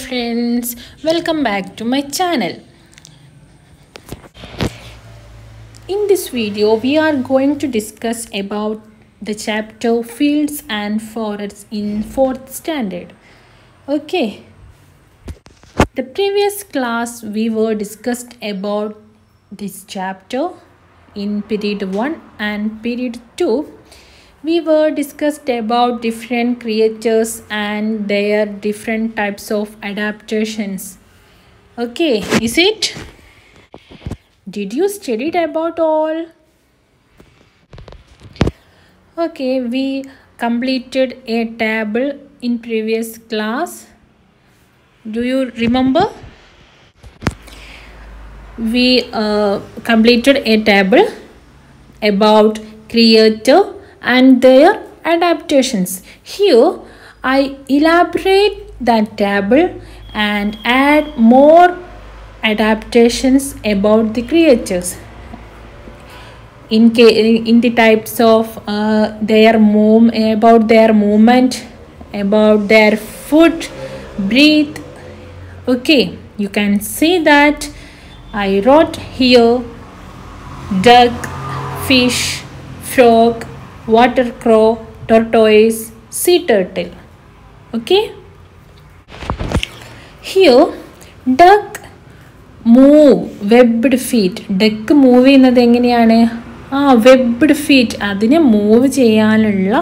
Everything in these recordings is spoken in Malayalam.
friends, welcome back to my channel. In this video we are going to discuss about the chapter Fields and Forests in 4th standard. Okay. The previous class we were discussed about this chapter in period 1 and period 2. We were discussed about different creatures and their different types of adaptations. Okay, is it? Did you study about all? Okay, we completed a table in previous class. Do you remember? We completed a table about creator and their adaptations. Here I elaborate that table and add more adaptations about the creatures in the types of their about their movement, about their food, breathe. Okay, you can see that I wrote here duck, fish, frog, water crow, tortoise, sea turtle. Okay. Here duck move webbed feet. Duck move ചെയ്യുന്നത് എങ്ങനെയാണ്? Webbed feet. അതിനെ മൂവ് ചെയ്യാനുള്ള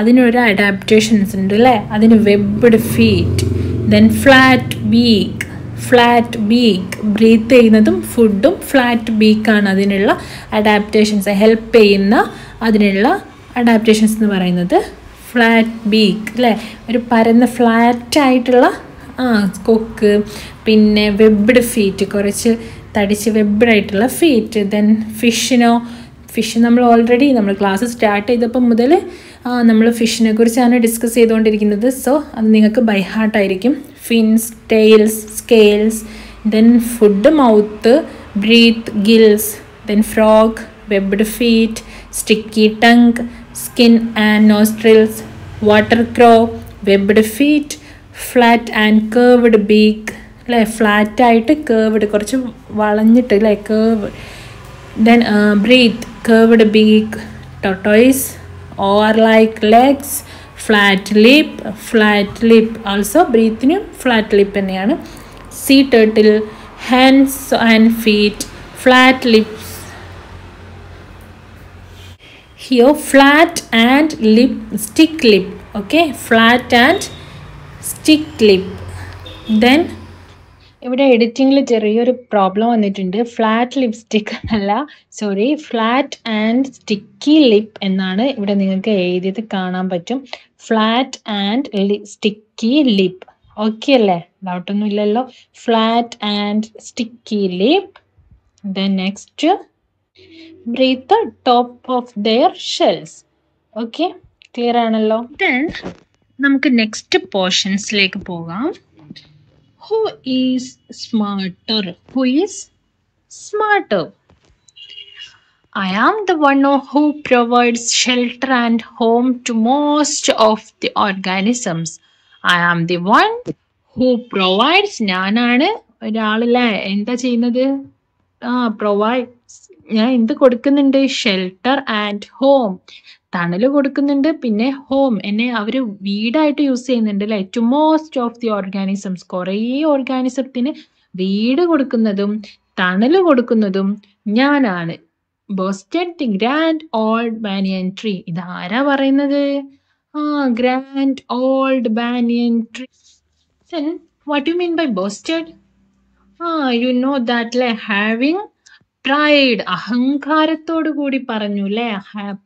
അതിനൊരു അഡാപ്റ്റേഷൻസ് ഉണ്ട് അല്ലേ? അതിന് webbed feet. Then flat beak breath ചെയ്യുന്നതും ഫുഡും ഫ്ലാറ്റ് ബീക്കാണ് അതിനുള്ള അഡാപ്റ്റേഷൻസ് ഹെൽപ്പ് ചെയ്യുന്ന അതിനുള്ള അഡാപ്റ്റേഷൻസ് എന്ന് പറയുന്നത് ഫ്ലാറ്റ് ബീക്ക് അല്ലേ? ഒരു പരന്ന ഫ്ലാറ്റായിട്ടുള്ള കൊക്ക്, പിന്നെ വെബ്ഡ് ഫീറ്റ്, കുറച്ച് തടിച്ച് വെബ്ഡായിട്ടുള്ള ഫീറ്റ്. ദെൻ ഫിഷ് നമ്മൾ ക്ലാസ് സ്റ്റാർട്ട് ചെയ്തപ്പോൾ മുതൽ നമ്മൾ ഫിഷിനെ കുറിച്ചാണ് ഡിസ്കസ് ചെയ്തുകൊണ്ടിരിക്കുന്നത്. സോ അത് നിങ്ങൾക്ക് ബൈ ഹാർട്ടായിരിക്കും. Fins, tails, scales, then food mouth, breath, gills, then frog, webbed feet, sticky tongue, skin and nostrils, water crow, webbed feet, flat and curved beak അല്ലേ? ഫ്ലാറ്റായിട്ട് കേർവ്ഡ്, കുറച്ച് വളഞ്ഞിട്ട് അല്ലേ? Curve. Then breath, curved beak, tortoise, or like legs, flat lip also ബ്രീത്തിനും ഫ്ലാറ്റ് ലിപ്പ് തന്നെയാണ്. Sea turtle, hands and feet, flat lips. Here flat and stick lip. Okay, flat and stick lip. Then ഇവിടെ എഡിറ്റിങ്ങിൽ ചെറിയൊരു പ്രോബ്ലം വന്നിട്ടുണ്ട്. ഫ്ലാറ്റ് ലിപ്സ്റ്റിക് അല്ല, sorry, flat and sticky lip എന്നാണ് ഇവിടെ നിങ്ങൾക്ക് എഴുതിയത് കാണാൻ പറ്റും. Flat and sticky lip. Okay അല്ലേ? ഡൗട്ടൊന്നും ഇല്ലല്ലോ. Flat and sticky lip. Then next breathe the top of their shells. Okay, clear ആണല്ലോ? Then നമുക്ക് നെക്സ്റ്റ് പോർഷൻസിലേക്ക് പോകാം. Who is smarter? I am the one who provides shelter and home to most of the organisms. I am the one who provides. ഞാനാണ് ഒരാളല്ലേ എന്താ ചെയ്യുന്നത്? പ്രൊവൈഡ്. ഞാൻ എന്ത് കൊടുക്കുന്നുണ്ട്? Shelter and home. തണൽ കൊടുക്കുന്നുണ്ട്, പിന്നെ ഹോം എന്നെ അവർ വീടായിട്ട് യൂസ് ചെയ്യുന്നുണ്ട് അല്ലേ? To most of the organisms. കുറേ ഓർഗാനിസത്തിന് വീട് കൊടുക്കുന്നതും തണൽ കൊടുക്കുന്നതും ഞാനാണ്. Boasted the grand old banyan tree. ഇതാരാ പറയുന്നത്? Grand old banyan tree. What you mean by boasted? You know that അല്ലേ? Having pride. അഹങ്കാരത്തോടു കൂടി പറഞ്ഞു അല്ലേ?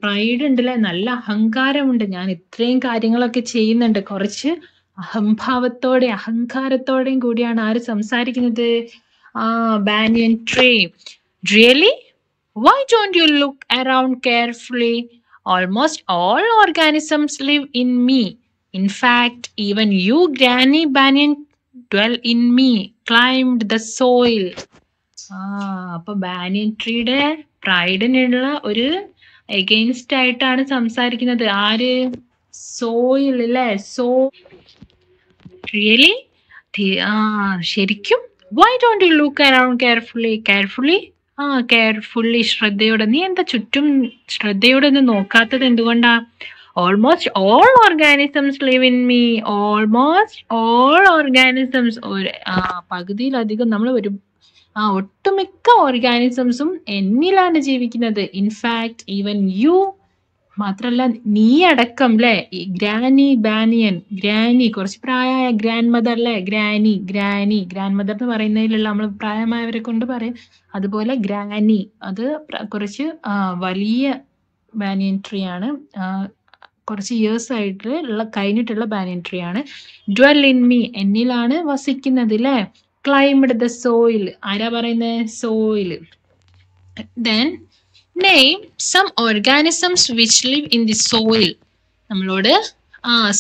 പ്രൈഡ് ഉണ്ടല്ലേ? നല്ല അഹങ്കാരമുണ്ട്. ഞാൻ ഇത്രയും കാര്യങ്ങളൊക്കെ ചെയ്യുന്നുണ്ട്. കുറച്ച് അഹങ്കാരത്തോടെയും കൂടിയാണ് ആര് സംസാരിക്കുന്നത്? Banyan tree. Really? Why don't you look around carefully? Almost all organisms live in me. In fact, even you, Granny Banyan, dwell in me, climbed the soil. അപ്പൊ ബാനിയൻ ട്രീയുടെ പ്രൈഡിനുള്ള ഒരു എഗെയിൻസ്റ്റ് ആയിട്ടാണ് സംസാരിക്കുന്നത്. ആര്? സോയിൽ അല്ലേ? Really? ശരിക്കും why don't you look around carefully carefully ശ്രദ്ധയോടെ. നീ എന്താ ചുറ്റും ശ്രദ്ധയോടെ ഒന്ന് നോക്കാത്തത് എന്തുകൊണ്ടാ? Almost all organisms live in me. Almost all organisms, പകുതിയിലധികം നമ്മൾ ഒട്ടുമിക്ക ഓർഗാനിസംസും എന്നിലാണ് ജീവിക്കുന്നത്. ഇൻഫാക്ട് ഈവൻ യു, മാത്രല്ല നീ അടക്കം അല്ലെ. ഗ്രാനി കുറച്ച് പ്രായമായ ഗ്രാൻഡ് മദർ അല്ലെ. ഗ്രാൻഡ് മദർ എന്ന് പറയുന്നതിലുള്ള നമ്മൾ പ്രായമായവരെ കൊണ്ട് പറയും. അതുപോലെ ഗ്രാനി അത് കുറച്ച് വലിയ ബാനിയൻ ട്രീ ആണ്. കുറച്ച് ഇയേഴ്സ് ആയിട്ട് കഴിഞ്ഞിട്ടുള്ള ബാനിയൻ ട്രീ ആണ്. ഡ്വെൽ ഇൻ മീ, എന്നിലാണ് വസിക്കുന്നത് അല്ലെ. ക്ലൈംഡ് ദ സോയിൽ, ആരാ പറയുന്നത്? Soil. Then name some organisms which live in the soil. നമ്മളോട്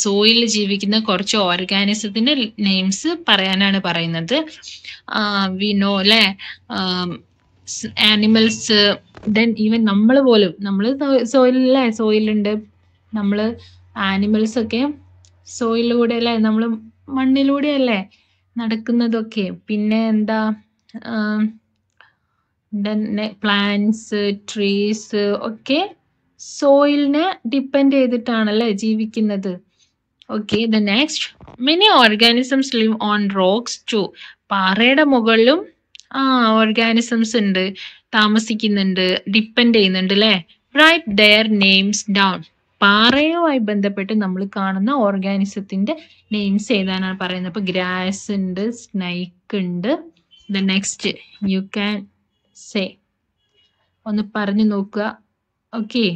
സോയിലിൽ ജീവിക്കുന്ന കുറച്ച് ഓർഗാനിസത്തിന്റെ നെയിംസ് പറയാനാണ് പറയുന്നത്. വി നോ അല്ലെ, ആനിമൽസ്. ദെൻ ഈവൻ നമ്മൾ പോലും, നമ്മൾ സോയിലല്ലേ, സോയിലുണ്ട്. നമ്മള് ആനിമൽസ് ഒക്കെ സോയിലൂടെ അല്ലേ, നമ്മൾ മണ്ണിലൂടെ അല്ലേ നടക്കുന്നതൊക്കെ. പിന്നെ എന്താ, പ്ലാന്റ്സ്, ട്രീസ് ഒക്കെ സോയിലിനെ ഡിപ്പെൻഡ് ചെയ്തിട്ടാണല്ലേ ജീവിക്കുന്നത്. Okay, the next, many organisms live on rocks too. പാറയുടെ മുകളിലും ഓർഗാനിസംസ് ഉണ്ട്, താമസിക്കുന്നുണ്ട്, ഡിപ്പെൻഡ് ചെയ്യുന്നുണ്ട് അല്ലേ. Write their names down. പാറയുമായി ബന്ധപ്പെട്ട് നമ്മൾ കാണുന്ന ഓർഗാനിസത്തിന്റെ നെയിംസ് എഴുതാനാണ് പറയുന്നത്. അപ്പൊ ഗ്രാസ് ഉണ്ട്, സ്നൈക്ക് ഉണ്ട്. The next you can say, ഒന്ന് പറഞ്ഞു നോക്കുക. ഓക്കെ,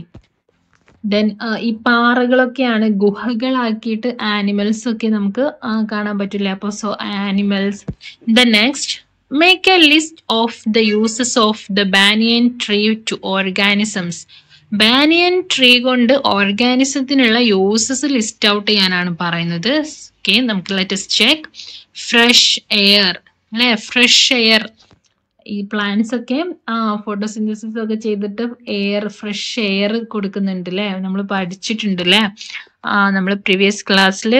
ദെൻ ഈ പാറകളൊക്കെയാണ് ഗുഹകളാക്കിയിട്ട് ആനിമൽസ് ഒക്കെ നമുക്ക് കാണാൻ പറ്റില്ല. അപ്പൊ so animals. The next, make a list of the uses of the banyan tree to organisms. Banyan tree കൊണ്ട് ഓർഗാനിസത്തിനുള്ള യൂസസ് ലിസ്റ്റ് ഔട്ട് ചെയ്യാനാണ് പറയുന്നത്. ഓക്കെ, നമുക്ക് ലെറ്റസ് ചെക്ക്. ഫ്രഷ് എയർ അല്ലെ, ഫ്രഷ് എയർ. ഈ പ്ലാന്റ്സ് ഒക്കെ ഫോട്ടോസിന്തസിസ് ഒക്കെ ചെയ്തിട്ട് ഫ്രഷ് എയർ കൊടുക്കുന്നുണ്ട് അല്ലെ. നമ്മൾ പഠിച്ചിട്ടുണ്ട് അല്ലെ, നമ്മൾ പ്രീവിയസ് ക്ലാസ്സിൽ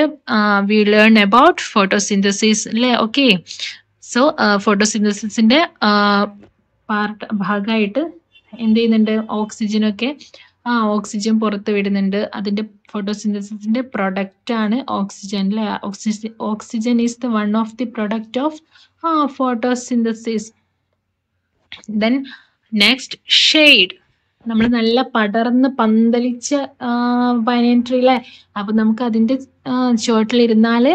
വി ലേൺ അബൌട്ട് ഫോട്ടോസിന്തസിസ് അല്ലെ. ഓക്കെ, സോ ഫോട്ടോസിന്തസിന്റെ ഭാഗമായിട്ട് എന്ത് ചെയ്യുന്നുണ്ട്, ഓക്സിജനൊക്കെ ഓക്സിജൻ പുറത്ത് വിടുന്നുണ്ട്. അതിന്റെ ഫോട്ടോസിന്തസിന്റെ പ്രൊഡക്റ്റ് ആണ് ഓക്സിജൻ അല്ലെ. Oxygen is the one of the product of photosynthesis. Then next, shade. നമ്മൾ നല്ല പടർന്ന് പന്തലിച്ച ബാനിയൻ ട്രീ അല്ലേ. അപ്പൊ നമുക്ക് അതിന്റെ ചുവട്ടിലിരുന്നാല്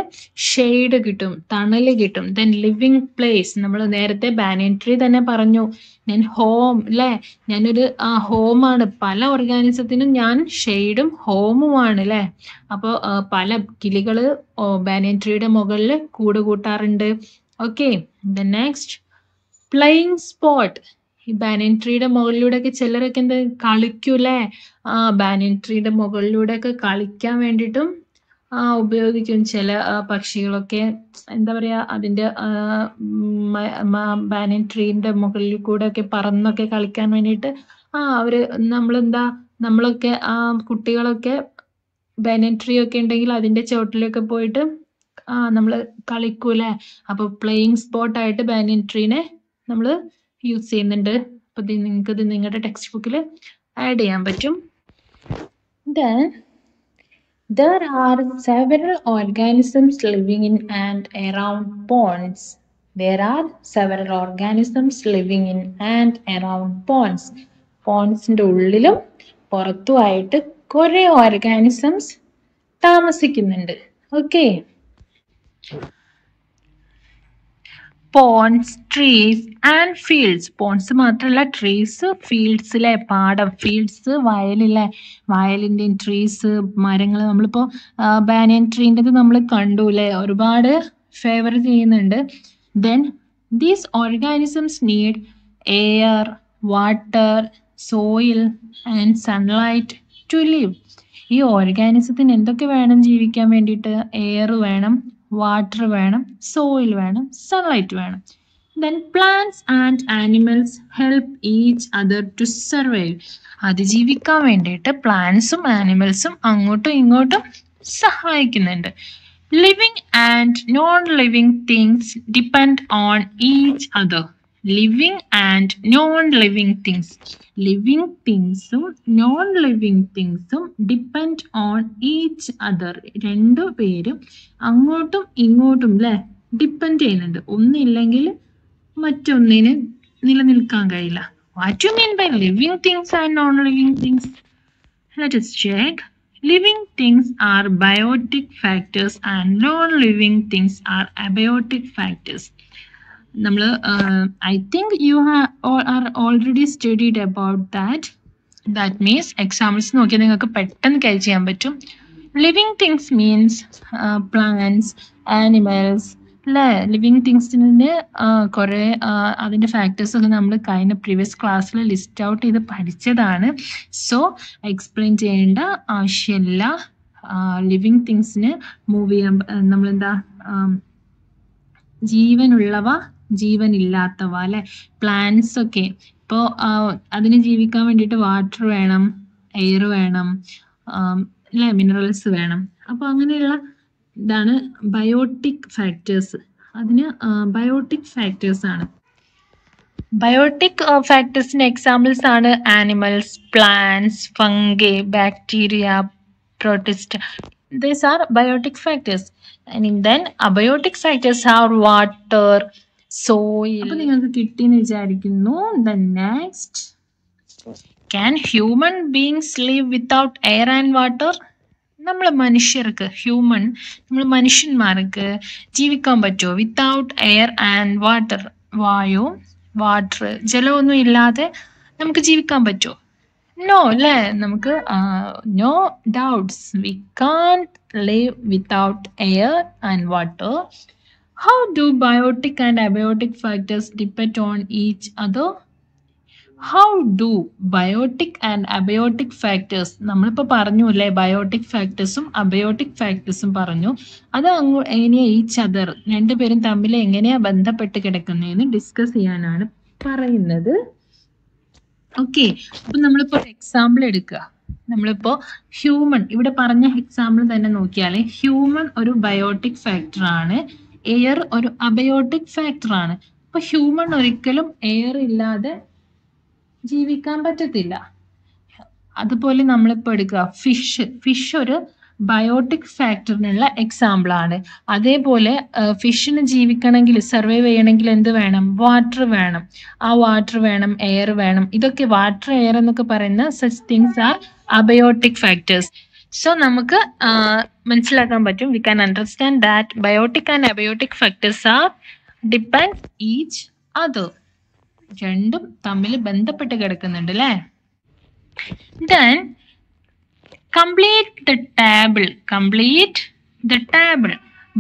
ഷെയ്ഡ് കിട്ടും, തണല് കിട്ടും. Then living place. നമ്മൾ നേരത്തെ ബാനിയൻ ട്രീ തന്നെ പറഞ്ഞു, ഞാൻ ഹോം അല്ലെ, ഞാനൊരു ഹോമാണ്. പല ഓർഗാനിസത്തിനും ഞാൻ ഷെയ്ഡും ഹോമുമാണ് അല്ലെ. അപ്പോൾ പല കിളികള് ബാനിയൻ ട്രീയുടെ മുകളിൽ കൂട് കൂട്ടാറുണ്ട്. Okay, then next, playing spot. ഈ ബാനിയൻ ട്രീയുടെ മുകളിലൂടെ ഒക്കെ ചിലരൊക്കെ എന്താ കളിക്കൂലേ. ബാനിയൻ ട്രീയുടെ മുകളിലൂടെ ഒക്കെ കളിക്കാൻ വേണ്ടിയിട്ടും ഉപയോഗിക്കും ചില പക്ഷികളൊക്കെ. എന്താ പറയാ, അതിന്റെ ബാനിയൻ ട്രീന്റെ മുകളിൽ കൂടെ ഒക്കെ പറന്നൊക്കെ കളിക്കാൻ വേണ്ടിയിട്ട് നമ്മളൊക്കെ കുട്ടികളൊക്കെ ബാനിയൻ ട്രീ ഒക്കെ ഉണ്ടെങ്കിൽ അതിന്റെ ചോട്ടിലൊക്കെ പോയിട്ട് നമ്മൾ കളിക്കൂലേ. അപ്പൊ പ്ലേയിങ് സ്പോട്ടായിട്ട് ബാനിയൻ ട്രീനെ നമ്മൾ യൂസ് ചെയ്യുന്നുണ്ട്. അപ്പൊ നിങ്ങൾക്കത് നിങ്ങളുടെ ടെക്സ്റ്റ് ബുക്കിൽ ആഡ് ചെയ്യാൻ പറ്റും. Then there are several organisms living in and around ponds. There are several organisms living in and around ponds. പോൺസിന്റെ ഉള്ളിലും പുറത്തുമായിട്ട് കുറെ ഓർഗാനിസംസ് താമസിക്കുന്നുണ്ട്. Okay, ponds, trees and fields. Ponds മാത്രമല്ല, ട്രീസ്, ഫീൽഡ്സിലെ പാടം, ഫീൽഡ്സ് വയലിലെ, വയലിൻ്റെയും ട്രീസ്, മരങ്ങൾ. നമ്മളിപ്പോൾ ബാനിയൻ ട്രീൻ്റെത് നമ്മൾ കണ്ടു അല്ലേ, ഒരുപാട് ഫേവർ ചെയ്യുന്നുണ്ട്. Then these organisms need air, water, soil and sunlight to live. ഈ ഓർഗാനിസത്തിന് എന്തൊക്കെ വേണം ജീവിക്കാൻ വേണ്ടിയിട്ട്? എയർ വേണം, വാട്ടർ വേണം, സോയിൽ വേണം, സൺലൈറ്റ് വേണം. Then plants and animals help each other to survive. അതിജീവിക്കാൻ വേണ്ടിയിട്ട് പ്ലാന്റ്സും ആനിമൽസും അങ്ങോട്ടും ഇങ്ങോട്ടും സഹായിക്കുന്നുണ്ട്. Living and non-living things depend on each other. Living and non-living things. Living thingsും non-living thingsും depend on each other. രണ്ടു പേരും അങ്ങോട്ടും ഇങ്ങോട്ടും അല്ലേ ഡിപ്പെൻഡ് ചെയ്യുന്നുണ്ട്. ഒന്നില്ലെങ്കിൽ മറ്റൊന്നിന് നിലനിൽക്കാൻ കഴിയില്ല. What do you mean by living things and non-living things? Let us check. Living things are biotic factors and non-living things are abiotic factors. I think you are already studied about that. That means examples നോക്കിയാൽ നിങ്ങൾക്ക് പെട്ടെന്ന് ക്യാച്ച് ചെയ്യാൻ പറ്റും. Living things means plants, animals, അല്ലേ? ലിവിങ് തിങ്സിന് കുറേ അതിൻ്റെ ഫാക്ടേഴ്സ് ഒക്കെ നമ്മൾ കഴിഞ്ഞ പ്രീവിയസ് ക്ലാസ്സിൽ ലിസ്റ്റ് ഔട്ട് ചെയ്ത് പഠിച്ചതാണ്. സോ എക്സ്പ്ലെയിൻ ചെയ്യേണ്ട ആവശ്യമില്ല. ലിവിങ് തിങ്സിന് മൂവ് ചെയ്യാൻ നമ്മളെന്താ ജീവനുള്ളവ ജീവനില്ലാത്തവ അല്ലെ പ്ലാന്റ്സ് ഒക്കെ. ഇപ്പോൾ അതിന് ജീവിക്കാൻ വേണ്ടിയിട്ട് വാട്ടർ വേണം, എയർ വേണം, അല്ലെ മിനറൽസ് വേണം. അപ്പോൾ അങ്ങനെയുള്ള ഇതാണ് ബയോട്ടിക് ഫാക്ടേഴ്സ്. അതിന് ബയോട്ടിക് ഫാക്ടേഴ്സ് ആണ്. ബയോട്ടിക് ഫാക്ടേഴ്സിന്റെ എക്സാമ്പിൾസ് ആണ് animals, plants, fungi, bacteria, protist. These are biotic factors. And then abiotic factors are water, soil. അപ്പോൾ നിങ്ങൾക്ക് കിട്ടിയെന്ന് വിചാരിക്കുന്നു. Then next, can human beings live without air and water? നമ്മൾ മനുഷ്യർക്ക് നമ്മൾ മനുഷ്യന്മാർക്ക് ജീവിക്കാൻ പറ്റുമോ വിത്തൗട്ട് എയർ ആൻഡ് വാട്ടർ? വായു, വാട്ടർ, ജലമൊന്നും ഇല്ലാതെ നമുക്ക് ജീവിക്കാൻ പറ്റുമോ? നോ അല്ലേ? നമുക്ക് no doubts, we can't live without air and water. How do biotic and abiotic factors depend on each other? How do biotic and abiotic factors, നമ്മളിപ്പോൾ പറഞ്ഞു അല്ലേ ബയോട്ടിക് ഫാക്ടേഴ്സും അബയോട്ടിക് ഫാക്ടേഴ്സും പറഞ്ഞു. അത് എങ്ങനെയാ ഈച്ച് അതർ രണ്ടുപേരും തമ്മിൽ എങ്ങനെയാ ബന്ധപ്പെട്ട് കിടക്കുന്നതെന്ന് ഡിസ്കസ് ചെയ്യാനാണ് പറയുന്നത്. ഓക്കെ, അപ്പം നമ്മളിപ്പോൾ ഒരു എക്സാമ്പിൾ എടുക്കുക. നമ്മളിപ്പോൾ ഹ്യൂമൻ ഇവിടെ പറഞ്ഞ എക്സാമ്പിൾ തന്നെ നോക്കിയാൽ ഹ്യൂമൻ ഒരു ബയോട്ടിക് ഫാക്ടർ ആണ്, എയർ ഒരു അബയോട്ടിക് ഫാക്ടർ ആണ്. അപ്പോൾ ഹ്യൂമൻ ഒരിക്കലും എയർ ഇല്ലാതെ ജീവിക്കാൻ പറ്റത്തില്ല. അതുപോലെ നമ്മളിപ്പോൾ എടുക്കുക ഫിഷ് ഒരു ബയോട്ടിക് ഫാക്ടറിനുള്ള എക്സാമ്പിൾ ആണ്. അതേപോലെ ഫിഷിന് ജീവിക്കണമെങ്കിൽ സർവൈവ് ചെയ്യണമെങ്കിൽ എന്ത് വേണം? വാട്ടർ വേണം. ആ വാട്ടർ വേണം, എയർ വേണം. ഇതൊക്കെ വാട്ടർ, എയർ എന്നൊക്കെ പറയുന്ന such things are abiotic factors. So നമുക്ക് മനസ്സിലാക്കാൻ പറ്റും, we can understand that biotic and abiotic factors are depend each other. രണ്ടും തമ്മിൽ ബന്ധപ്പെട്ട് കിടക്കുന്നുണ്ട് അല്ലേ? Then complete the table.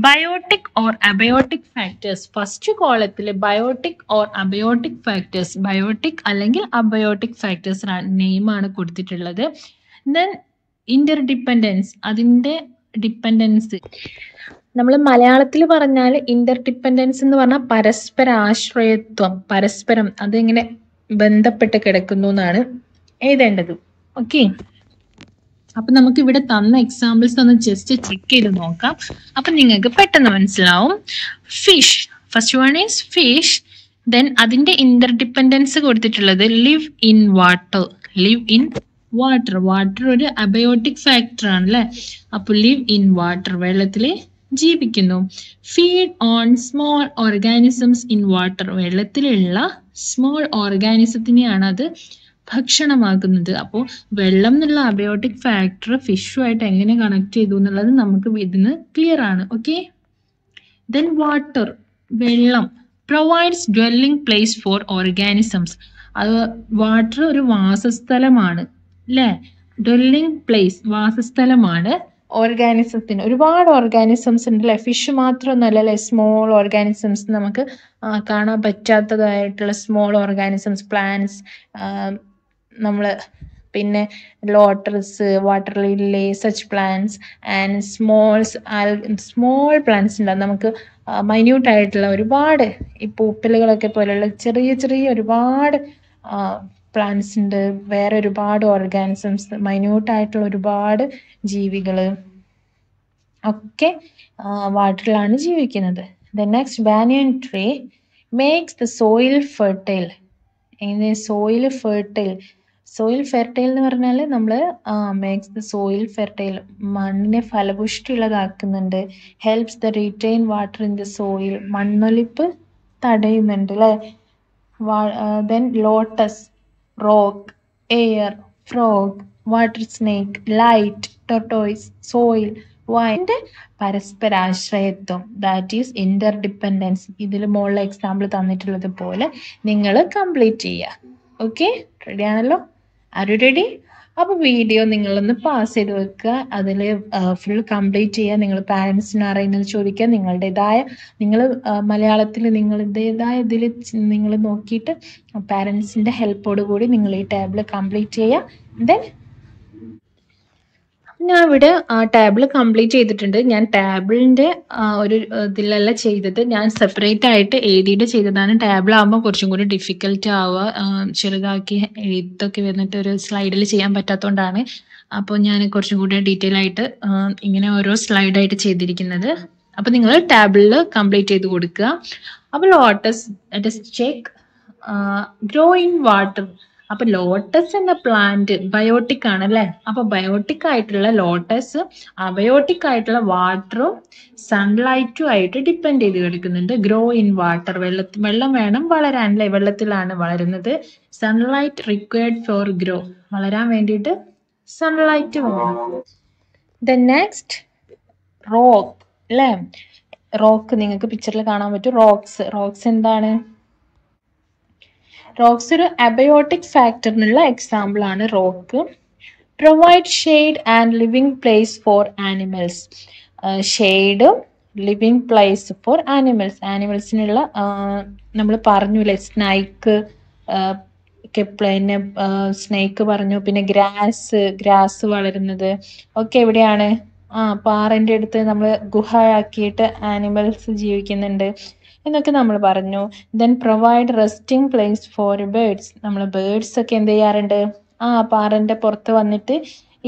Biotic or abiotic factors. First കോളത്തില് biotic or abiotic factors, biotic അല്ലെങ്കിൽ അബയോട്ടിക് ഫാക്ടേഴ്സ് നെയിമാണ് കൊടുത്തിട്ടുള്ളത്. ദെൻ ഇന്റർഡിപ്പെൻഡൻസ്, അതിൻ്റെ ഡിപ്പെൻഡൻസ്. നമ്മൾ മലയാളത്തിൽ പറഞ്ഞാൽ ഇന്റർഡിപ്പെൻഡൻസ് എന്ന് പറഞ്ഞാൽ പരസ്പര ആശ്രയത്വം, പരസ്പരം അതെങ്ങനെ ബന്ധപ്പെട്ട് കിടക്കുന്നു എന്നാണ് എഴുതേണ്ടത്. ഓക്കെ, അപ്പൊ നമുക്ക് ഇവിടെ തന്ന എക്സാമ്പിൾസ് ഒന്ന് ജസ്റ്റ് ചെക്ക് ചെയ്ത് നോക്കാം. അപ്പൊ നിങ്ങൾക്ക് പെട്ടെന്ന് മനസ്സിലാവും. Fish, first one is fish. Then അതിന്റെ ഇന്റർഡിപ്പെൻഡൻസ് കൊടുത്തിട്ടുള്ളത് ലിവ് ഇൻ വാട്ടർ. വാട്ടർ ഒരു അബയോട്ടിക് ഫാക്ടർ ആണ് അല്ലെ? അപ്പൊ ലിവ് ഇൻ വാട്ടർ, വെള്ളത്തില് ജീവിക്കുന്നു. Feed on small organisms in water, വെള്ളത്തിലുള്ള സ്മോൾ ഓർഗാനിസത്തിനെയാണ് അത് ഭക്ഷണമാക്കുന്നത്. അപ്പോൾ വെള്ളം എന്നുള്ള അബയോട്ടിക് ഫാക്ടർ ഫിഷുമായിട്ട് എങ്ങനെ കണക്ട് ചെയ്തു എന്നുള്ളത് നമുക്ക് ഇതിന് ക്ലിയർ ആണ്. ഓക്കെ, ദെൻ വാട്ടർ, വെള്ളം, provides dwelling place for organisms. അത് വാട്ടർ ഒരു വാസസ്ഥലമാണ് അല്ലേ? ഡ്വെല്ലിംഗ് പ്ലേസ്, വാസസ്ഥലമാണ് ഓർഗാനിസത്തിന്. ഒരുപാട് ഓർഗാനിസംസ് ഉണ്ട് അല്ലേ? ഫിഷ് മാത്രമൊന്നുമല്ല അല്ലേ? സ്മോൾ ഓർഗാനിസംസ്, നമുക്ക് കാണാൻ പറ്റാത്തതായിട്ടുള്ള സ്മോൾ ഓർഗാനിസംസ്, പ്ലാന്റ്സ്, നമ്മൾ പിന്നെ lotus, water lily, such plants and small plants ഉണ്ടാകും. നമുക്ക് മൈന്യൂട്ട് ആയിട്ടുള്ള ഒരുപാട് ഈ പൂപ്പലുകളൊക്കെ പോലെയുള്ള ചെറിയ ചെറിയ ഒരുപാട് പ്ലാന്റ്സ് ഉണ്ട്. വേറെ ഒരുപാട് ഓർഗാനിസംസ്, മൈന്യൂട്ട് ആയിട്ടുള്ള ഒരുപാട് ജീവികൾ. ഒക്കെ വാട്ടറിലാണ് ജീവിക്കുന്നത്. The next banyan tree makes the soil fertile. എങ്ങനെ സോയിൽ ഫെർട്ടൈൽ? സോയിൽ ഫെർട്ടൈൽ എന്ന് പറഞ്ഞാൽ നമ്മൾ മേക്സ് ദ സോയിൽ ഫെർട്ടൈൽ, മണ്ണിനെ ഫലപുഷ്ടിയുള്ളതാക്കുന്നുണ്ട്. Helps the retain water in the soil, മണ്ണൊലിപ്പ് തടയുന്നുണ്ട് അല്ലേ. Then lotus, rock, air, frog, water snake, light, tortoise, soil, wind പരസ്പരാശ്രയത്വം, ദാറ്റ് ഈസ് ഇന്റർ ഡിപ്പെൻഡൻസ്. ഇതിൽ മുകളിൽ എക്സാമ്പിൾ തന്നിട്ടുള്ളത് പോലെ നിങ്ങൾ കംപ്ലീറ്റ് ചെയ്യുക. ഓക്കെ, റെഡി ആണല്ലോ? Are you ready? അപ്പോൾ വീഡിയോ നിങ്ങളൊന്ന് പാസ് ചെയ്ത് വെക്കുക, അതിൽ ഫുൾ കംപ്ലീറ്റ് ചെയ്യുക. നിങ്ങൾ പാരൻസിന് അറിയുന്നത് ചോദിക്കുക, നിങ്ങൾ മലയാളത്തിൽ നിങ്ങളുടേതായ ഇതിൽ നിങ്ങൾ നോക്കിയിട്ട് പാരൻസിൻ്റെ ഹെൽപ്പോട് കൂടി നിങ്ങൾ ഈ ടാബിൾ കംപ്ലീറ്റ് ചെയ്യുക. ദെൻ ഞാൻ ഇവിടെ ടാബിൾ കംപ്ലീറ്റ് ചെയ്തിട്ടുണ്ട്. ഞാൻ ടാബിളിൻ്റെ ഒരു ഇതിലല്ല ചെയ്തത്, ഞാൻ സെപ്പറേറ്റ് ആയിട്ട് എഴുതിയിട്ട് ചെയ്തതാണ്. ടാബിൾ ആകുമ്പോൾ കുറച്ചും കൂടി ഡിഫിക്കൽട്ട് ആവുക, ചെറുതാക്കി എഴുത്തൊക്കെ വന്നിട്ട് ഒരു സ്ലൈഡിൽ ചെയ്യാൻ പറ്റാത്തതുകൊണ്ടാണ്. അപ്പോൾ ഞാൻ കുറച്ചും കൂടി ഡീറ്റെയിൽ ആയിട്ട് ഇങ്ങനെ ഓരോ സ്ലൈഡായിട്ട് ചെയ്തിരിക്കുന്നത്. അപ്പോൾ നിങ്ങൾ ടാബിളിൽ കംപ്ലീറ്റ് ചെയ്ത് കൊടുക്കുക. അപ്പോൾ lotus check grow in water. അപ്പൊ ലോട്ടസ് എന്ന പ്ലാന്റ് ബയോട്ടിക് ആണ് അല്ലെ. അപ്പൊ ബയോട്ടിക് ആയിട്ടുള്ള ലോട്ടസ് അബയോട്ടിക് ആയിട്ടുള്ള വാട്ടറും സൺലൈറ്റും ആയിട്ട് ഡിപ്പെൻഡ് ചെയ്ത് കിടക്കുന്നുണ്ട്. ഗ്രോ ഇൻ വാട്ടർ, വെള്ളം വേണം വളരാൻ അല്ലെ, വെള്ളത്തിലാണ് വളരുന്നത്. സൺലൈറ്റ് റിക്വയർഡ് ഫോർ ഗ്രോ, വളരാൻ വേണ്ടിയിട്ട് സൺലൈറ്റ് വേണം. ദ നെക്സ്റ്റ് റോക്ക് അല്ലെ. റോക്ക് നിങ്ങൾക്ക് പിക്ചറിൽ കാണാൻ പറ്റും. റോക്സ് എന്താണ്? റോക്സ് ഒരു അബയോട്ടിക് ഫാക്ടറിനുള്ള എക്സാമ്പിൾ ആണ് rock. Provide shade and living place for animals. ഷെയ്ഡും ലിവിങ് പ്ലേസ് ഫോർ ആനിമൽസിനുള്ള നമ്മൾ പറഞ്ഞില്ലേ, പിന്നെ സ്നേക്ക് പറഞ്ഞു, പിന്നെ ഗ്രാസ് വളരുന്നത് ഒക്കെ എവിടെയാണ്? പാറന്റെ അടുത്ത് നമ്മൾ ഗുഹയാക്കിയിട്ട് ആനിമൽസ് ജീവിക്കുന്നുണ്ട് എന്നൊക്കെ നമ്മൾ പറഞ്ഞു. Then provide resting place for birds. നമ്മൾ ബേർഡ്സ് ഒക്കെ എന്ത് ചെയ്യാറുണ്ട്? പാറന്റെ പുറത്ത് വന്നിട്ട്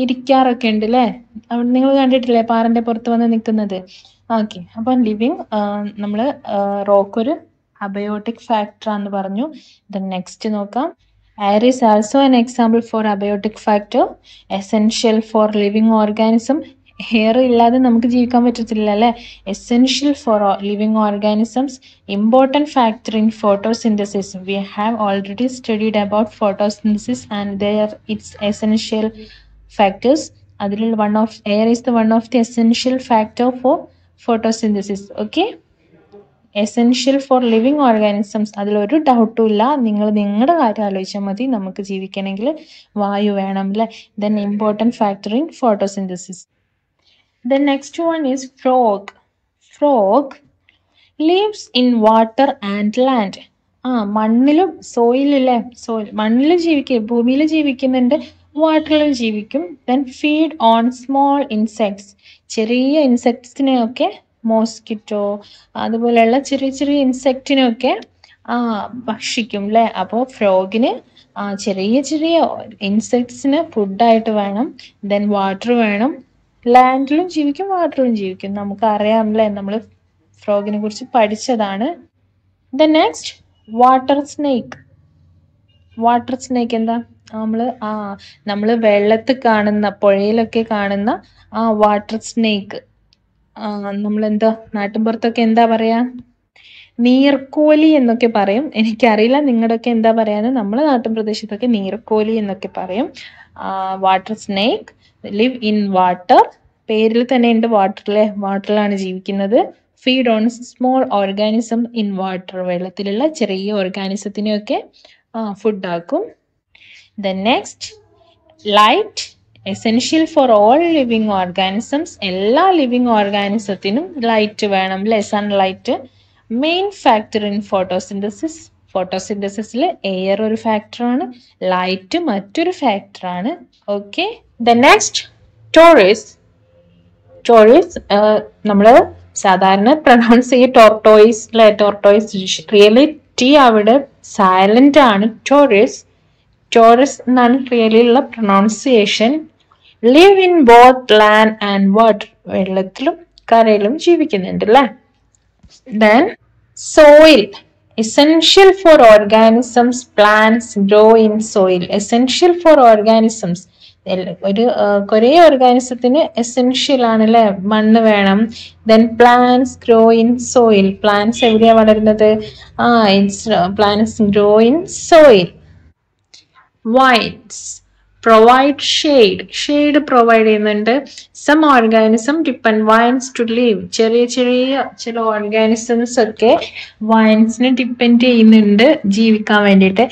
ഇരിക്കാറൊക്കെ ഉണ്ട് അല്ലേ. നിങ്ങൾ കണ്ടിട്ടില്ലേ പാറന്റെ പുറത്ത് വന്ന് നിൽക്കുന്നത്? ഓക്കെ, അപ്പം നമ്മൾ റോക്ക് ഒരു അബയോട്ടിക് ഫാക്ടർ ആണെന്ന് പറഞ്ഞു. ദെൻ നെക്സ്റ്റ് നോക്കാം. Air is also an example for abiotic factor, essential for living organism. Air ഇല്ലാതെ നമുക്ക് ജീവിക്കാൻ പറ്റത്തില്ല അല്ലെ. Essential for living organisms, important factor in photosynthesis. We have already studied about photosynthesis and there its essential factors. അതിൽ air is the one of the essential factor for photosynthesis. Okay, essential for living organisms, അതിലൊരു ഡൗട്ടും ഇല്ല. നിങ്ങളുടെ കാര്യം ആലോചിച്ചാൽ മതി. നമുക്ക് ജീവിക്കണമെങ്കിൽ വായു വേണം അല്ലേ. Then important factor in photosynthesis. The next one is frog. Frog lives in water and land. മണ്ണിലും സോയിലല്ലേ, മണ്ണിൽ ഭൂമിയിൽ ജീവിക്കുന്നുണ്ട്, വാട്ടറിലും ജീവിക്കും. Then feed on small insects. ചെറിയ ഇൻസെക്ട്സിനെയൊക്കെ, മോസ്കിറ്റോ അതുപോലെയുള്ള ചെറിയ ചെറിയ ഇൻസെക്റ്റിനെയൊക്കെ ഭക്ഷിക്കും അല്ലേ. അപ്പോൾ ഫ്രോഗിന് ചെറിയ ചെറിയ ഇൻസെക്ട്സിന് ഫുഡായിട്ട് വേണം. ദെൻ വാട്ടർ വേണം. ലാൻഡിലും ജീവിക്കും, വാട്ടറിലും ജീവിക്കും. നമുക്ക് അറിയാം അല്ലേ, നമ്മൾ ഫ്രോഗിനെ കുറിച്ച് പഠിച്ചതാണ്. The next water snake. Water snake എന്താ? നമ്മൾ വെള്ളത്തിൽ കാണുന്ന, പുഴയിലൊക്കെ കാണുന്ന വാട്ടർ സ്നേക്ക് നമ്മളെന്താ നാട്ടിൻപുറത്തൊക്കെ എന്താ പറയാ? നീർക്കോലി എന്നൊക്കെ പറയും. എനിക്കറിയില്ല നിങ്ങളുടെയൊക്കെ എന്താ പറയാന്ന്. നമ്മളെ നാട്ടിൻ പ്രദേശത്തൊക്കെ നീർക്കോലി എന്നൊക്കെ പറയും. Water snake live in water, പേരിൽ തന്നെ ഉണ്ട് വാട്ടറിലെ, വാട്ടറിലാണ് ജീവിക്കുന്നത്. Feed on small organism in water, വെള്ളത്തിലുള്ള ചെറിയ ഓർഗാനിസത്തിനെയൊക്കെ ഫുഡാക്കും. The next light, essential for all living organisms. എല്ലാ ലിവിങ് ഓർഗാനിസത്തിനും ലൈറ്റ് വേണം അല്ലേ, sunlight. Main factor in photosynthesis. ഫോട്ടോസിന്തസിസിൽ എയർ ഒരു ഫാക്ടറാണ്, ലൈറ്റ് മറ്റൊരു ഫാക്ടറാണ്. ഓക്കെ, ദ നെക്സ്റ്റ് ടോറീസ്. നമ്മൾ സാധാരണ പ്രൊനൗൺസ് ചെയ്യും ടോർട്ടോയിസ് അല്ലെ. ടോർട്ടോയിസ് റിയലി ടി അവിടെ സൈലന്റ് ആണ്. ടോറീസ് എന്നാണ് റിയലി ഉള്ള pronunciation. Live in both land and water, വെള്ളത്തിലും കരയിലും ജീവിക്കുന്നുണ്ട് അല്ലേ. Then soil, essential for organisms. Plants grow in soil. Essential for organisms. ഒരു കുറേ ഓർഗാനിസത്തിന് എസെൻഷ്യൽ ആണ് അല്ലെ, മണ്ണ് വേണം. Then plants grow in soil. Plants എവിടെയാ വളരുന്നത്? Plants grow in soil. Vines provide shade provide ചെയ്യുന്നുണ്ട്. Some organism depend vines to live. ചെറിയ ചില ഓർഗാനിസംസ് ഒക്കെ വൈൻസിനെ ഡിപ്പെൻഡ് ചെയ്യുന്നുണ്ട് ജീവിക്കാൻ വേണ്ടിയിട്ട്.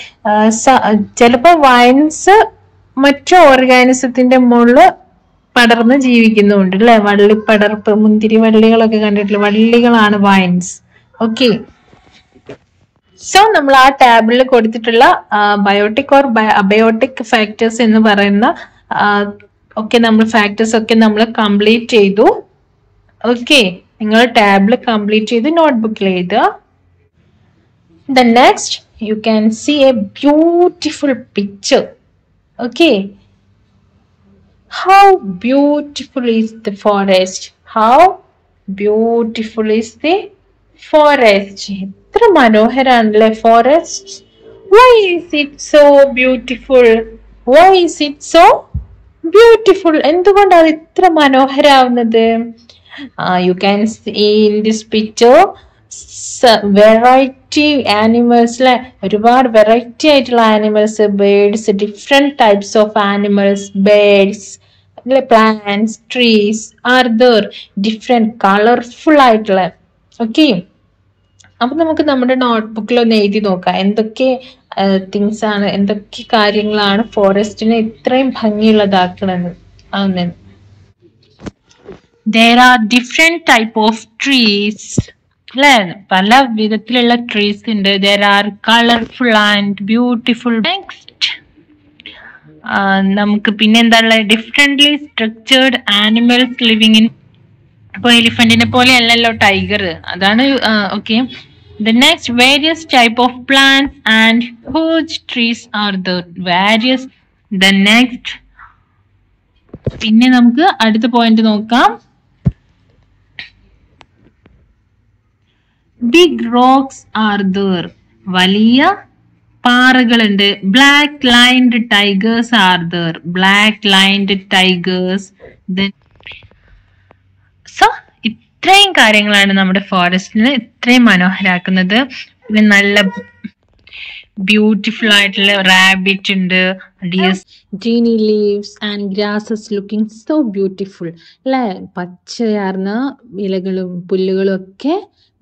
ചിലപ്പോൾ വൈൻസ് മറ്റു ഓർഗാനിസത്തിന്റെ മുകളിൽ പടർന്ന് ജീവിക്കുന്നുണ്ട് അല്ലെ. വള്ളിപ്പടർപ്പ്, മുന്തിരി വള്ളികളൊക്കെ കണ്ടിട്ടില്ല, വള്ളികളാണ് വൈൻസ്. ഓക്കെ, സോ നമ്മൾ ആ ടാബിളിൽ കൊടുത്തിട്ടുള്ള ബയോട്ടിക് ഓർ അബയോട്ടിക് ഫാക്ടേഴ്സ് എന്ന് പറയുന്ന ഫാക്ടേഴ്സ് ഒക്കെ നമ്മൾ കംപ്ലീറ്റ് ചെയ്തു. ഓക്കെ, നിങ്ങൾ ടാബിൾ കംപ്ലീറ്റ് ചെയ്ത് നോട്ട്ബുക്കിൽ എഴുതുക. The next you can see a beautiful picture. Okay, how beautiful is the forest? How beautiful is the forest? എത്ര മനോഹരാണല്ലേ forest. Why is it so beautiful? Why is it so beautiful? എന്തുകൊണ്ടാണ് ഇത്ര മനോഹരാവുന്നത്? You can see in this picture variety animals അല്ലെ, ഒരുപാട് വെറൈറ്റി ആയിട്ടുള്ള animals, birds, different types of animals, birds അല്ലെ, plants, trees are there, different colourful ആയിട്ടുള്ള. ഓക്കെ, അപ്പൊ നമുക്ക് നമ്മുടെ നോട്ട്ബുക്കിൽ ഒന്ന് എഴുതി നോക്കാം എന്തൊക്കെ തിങ്സ് ആണ്, എന്തൊക്കെ കാര്യങ്ങളാണ് ഫോറസ്റ്റിനെ ഇത്രയും ഭംഗിയുള്ളതാക്കണത്. There are different type of trees. അല്ലെ, പല വിധത്തിലുള്ള ട്രീസ് ഉണ്ട്. There are colorful and beautiful. Next നമുക്ക് പിന്നെ എന്താ ഉള്ളത്? Differently structured animals living in. ഇപ്പൊ എലിഫന്റിനെ പോലെ അല്ലല്ലോ ടൈഗർ, അതാണ്. Okay, the next various type of plants and huge trees are the various. The next പിന്നെ നമുക്ക് അടുത്ത പോയിന്റ് നോക്കാം. Big rocks are there. വലിയ പാറകളുണ്ട്. Black lined tigers are there. Black lined tigers. Then so ഇത്രയും കാര്യങ്ങളാണ് നമ്മുടെ ഫോറസ്റ്റിനെ ഇത്രയും മനോഹരാക്കുന്നത്. പിന്നെ നല്ല ബ്യൂട്ടിഫുൾ ആയിട്ടുള്ള റാബിറ്റ് ഉണ്ട്, deers, greeny leaves and grasses looking so beautiful അല്ലെ. പച്ചയാർന്ന ഇലകളും പുല്ലുകളും ഒക്കെ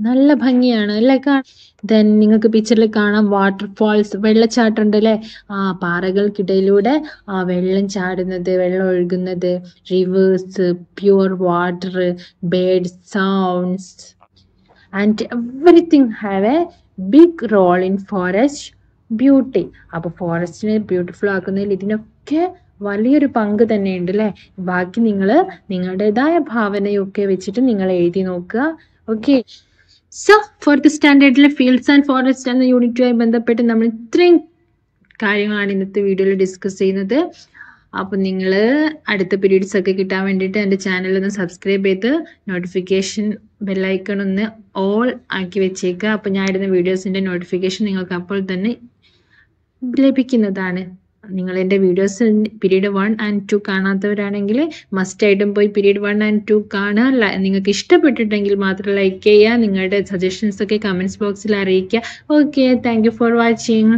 നല്ല ഭംഗിയാണ് അല്ലെ. ദെൻ നിങ്ങൾക്ക് പിക്ചറിൽ കാണാം വാട്ടർഫാൾസ്, വെള്ളച്ചാട്ടം ഉണ്ട് അല്ലെ. പാറകൾക്കിടയിലൂടെ വെള്ളം ചാടുന്നത്, വെള്ളം ഒഴുകുന്നത്, rivers, pure water, bird sounds and everything have a big role in forest beauty. അപ്പൊ ഫോറസ്റ്റിനെ ബ്യൂട്ടിഫുൾ ആക്കുന്നതിൽ ഇതിനൊക്കെ വലിയൊരു പങ്ക് തന്നെയുണ്ട് അല്ലെ. ബാക്കി നിങ്ങൾ നിങ്ങളുടേതായ ഭാവനയൊക്കെ വെച്ചിട്ട് നിങ്ങൾ എഴുതി നോക്കുക. ഓക്കെ, സോ ഫോർത്ത് സ്റ്റാൻഡേർഡിലെ ഫീൽഡ്സ് ആൻഡ് ഫോറസ്റ്റ് എന്ന യൂണിറ്റുമായി ബന്ധപ്പെട്ട് നമ്മൾ ഇത്രയും കാര്യങ്ങളാണ് ഇന്നത്തെ വീഡിയോയിൽ ഡിസ്കസ് ചെയ്യുന്നത്. അപ്പൊ നിങ്ങൾ അടുത്ത പീരീഡ്സ് ഒക്കെ കിട്ടാൻ വേണ്ടിയിട്ട് എൻ്റെ ചാനൽ ഒന്ന് സബ്സ്ക്രൈബ് ചെയ്ത് നോട്ടിഫിക്കേഷൻ ബെല്ലൈക്കൺ ഒന്ന് ഓൾ ആക്കി വെച്ചേക്കുക. അപ്പൊ ഞാൻ ഇടുന്ന വീഡിയോസിന്റെ നോട്ടിഫിക്കേഷൻ നിങ്ങൾക്ക് അപ്പോൾ തന്നെ ലഭിക്കുന്നതാണ്. നിങ്ങൾ എൻ്റെ വീഡിയോസ് പീരീഡ് 1 and 2 കാണാത്തവരാണെങ്കിൽ മസ്റ്റ് ആയിട്ടും പോയി പീരീഡ് 1 and 2 കാണുക. നിങ്ങൾക്ക് ഇഷ്ടപ്പെട്ടിട്ടെങ്കിൽ മാത്രം ലൈക്ക് ചെയ്യുക. നിങ്ങളുടെ സജഷൻസ് ഒക്കെ കമന്റ്സ് ബോക്സിൽ അറിയിക്കുക. Okay, thank you for watching.